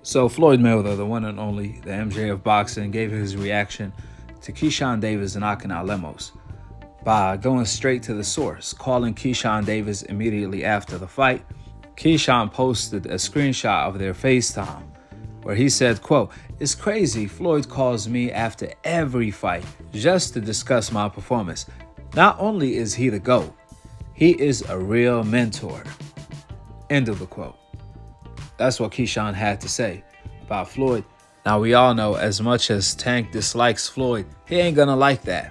So Floyd Mayweather, the one and only, the MJ of boxing, gave his reaction to Keyshawn Davis and Akhi Lemos by going straight to the source, calling Keyshawn Davis immediately after the fight. Keyshawn posted a screenshot of their FaceTime where he said, quote, "It's crazy, Floyd calls me after every fight just to discuss my performance. Not only is he the GOAT, he is a real mentor." End of the quote. That's what Keyshawn had to say about Floyd. Now, we all know, as much as Tank dislikes Floyd, he ain't gonna like that.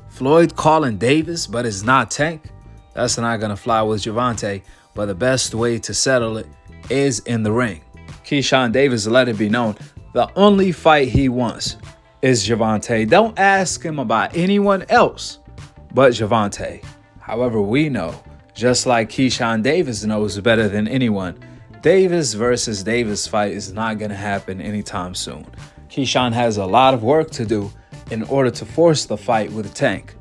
Floyd calling Davis, but it's not Tank? That's not gonna fly with Gervonta, but the best way to settle it is in the ring. Keyshawn Davis let it be known the only fight he wants is Gervonta. Don't ask him about anyone else but Gervonta. However, we know, just like Keyshawn Davis knows better than anyone, Davis versus Davis fight is not going to happen anytime soon. Keyshawn has a lot of work to do in order to force the fight with Tank,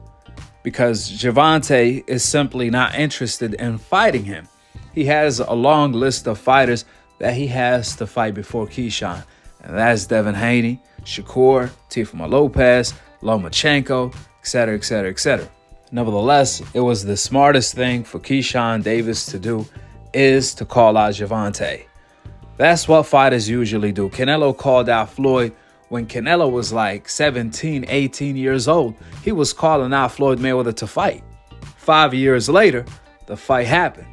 because Gervonta is simply not interested in fighting him. He has a long list of fighters that he has to fight before Keyshawn, and that's Devin Haney, Shakur, Teofimo Lopez, Lomachenko, etc., etc., etc. Nevertheless, it was the smartest thing for Keyshawn Davis to do is to call out Gervonta. That's what fighters usually do. Canelo called out Floyd when Canelo was like 17, 18 years old. He was calling out Floyd Mayweather to fight. 5 years later, the fight happened.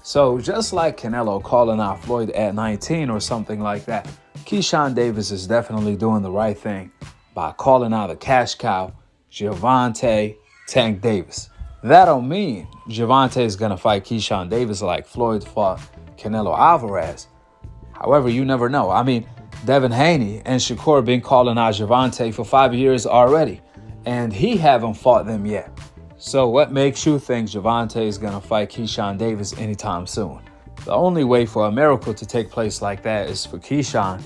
So just like Canelo calling out Floyd at 19 or something like that, Keyshawn Davis is definitely doing the right thing by calling out a cash cow, Gervonta Tank Davis. That don't mean Gervonta is going to fight Keyshawn Davis like Floyd fought Canelo Alvarez. However, you never know. I mean, Devin Haney and Shakur been calling out Gervonta for 5 years already, and he haven't fought them yet. So what makes you think Gervonta is going to fight Keyshawn Davis anytime soon? The only way for a miracle to take place like that is for Keyshawn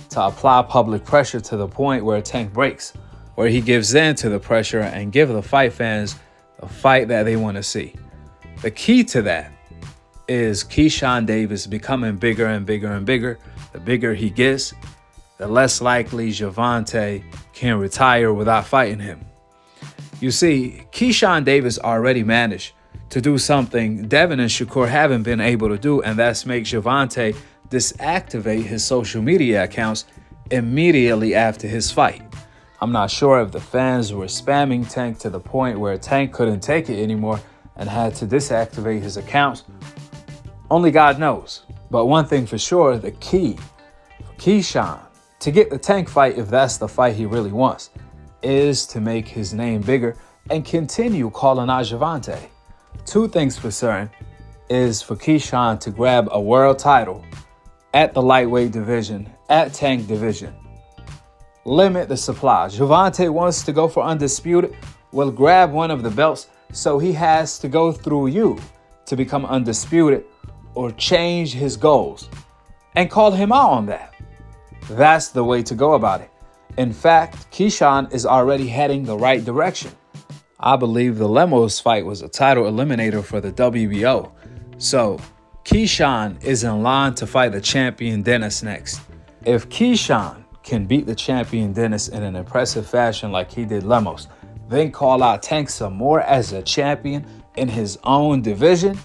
to apply public pressure to the point where Tank breaks, where he gives in to the pressure and give the fight fans a fight that they want to see. The key to that is Keyshawn Davis becoming bigger and bigger and bigger. The bigger he gets, the less likely Gervonta can retire without fighting him. You see, Keyshawn Davis already managed to do something Devin and Shakur haven't been able to do, and that's make Gervonta deactivate his social media accounts immediately after his fight. I'm not sure if the fans were spamming Tank to the point where Tank couldn't take it anymore and had to deactivate his accounts. Only God knows. But one thing for sure, the key for Keyshawn to get the Tank fight, if that's the fight he really wants, is to make his name bigger and continue calling out Gervonta. Two things for certain is for Keyshawn to grab a world title at the lightweight division, at Tank division. Limit the supply. Gervonta wants to go for undisputed. Well, grab one of the belts, so he has to go through you to become undisputed or change his goals, and call him out on that. That's the way to go about it. In fact, Keyshawn is already heading the right direction. I believe the Lemos fight was a title eliminator for the WBO. So Keyshawn is in line to fight the champion Dennis next. If Keyshawn can beat the champion Dennis in an impressive fashion like he did Lemos, then call out Tank some more as a champion in his own division,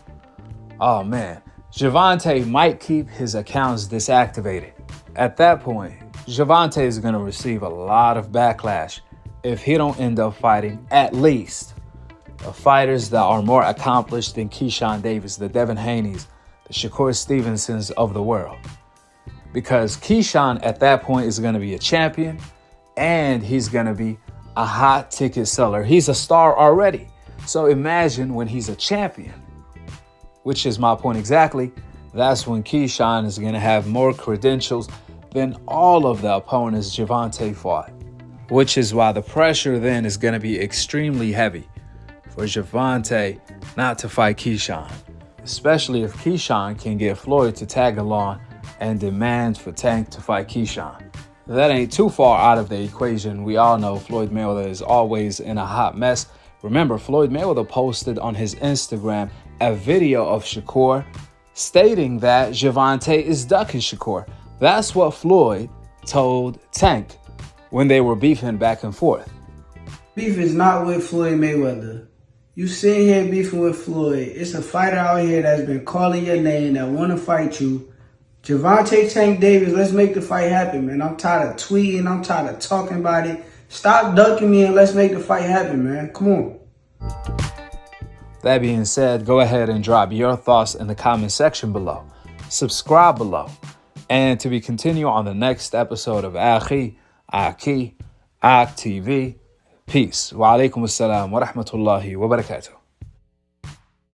oh man, Gervonta might keep his accounts deactivated. At that point, Gervonta is going to receive a lot of backlash if he don't end up fighting at least the fighters that are more accomplished than Keyshawn Davis, the Devin Haneys, the Shakur Stevensons of the world. Because Keyshawn at that point is going to be a champion, and he's going to be a hot ticket seller. He's a star already. So imagine when he's a champion, which is my point exactly. That's when Keyshawn is going to have more credentials than all of the opponents Gervonta fought, which is why the pressure then is going to be extremely heavy for Gervonta not to fight Keyshawn, especially if Keyshawn can get Floyd to tag along and demand for Tank to fight Keyshawn. That ain't too far out of the equation. We all know Floyd Mayweather is always in a hot mess. Remember, Floyd Mayweather posted on his Instagram a video of Shakur stating that Gervonta is ducking Shakur. That's what Floyd told Tank when they were beefing back and forth. Beef is not with Floyd Mayweather. You sitting here beefing with Floyd. It's a fighter out here that's been calling your name that want to fight you. Gervonta Tank Davis, let's make the fight happen, man. I'm tired of tweeting. I'm tired of talking about it. Stop ducking me and let's make the fight happen, man. Come on. That being said, go ahead and drop your thoughts in the comment section below. Subscribe below. And to be continued on the next episode of Akhi, TV. Peace. Wa alaikum assalam wa rahmatullahi wa barakatuh.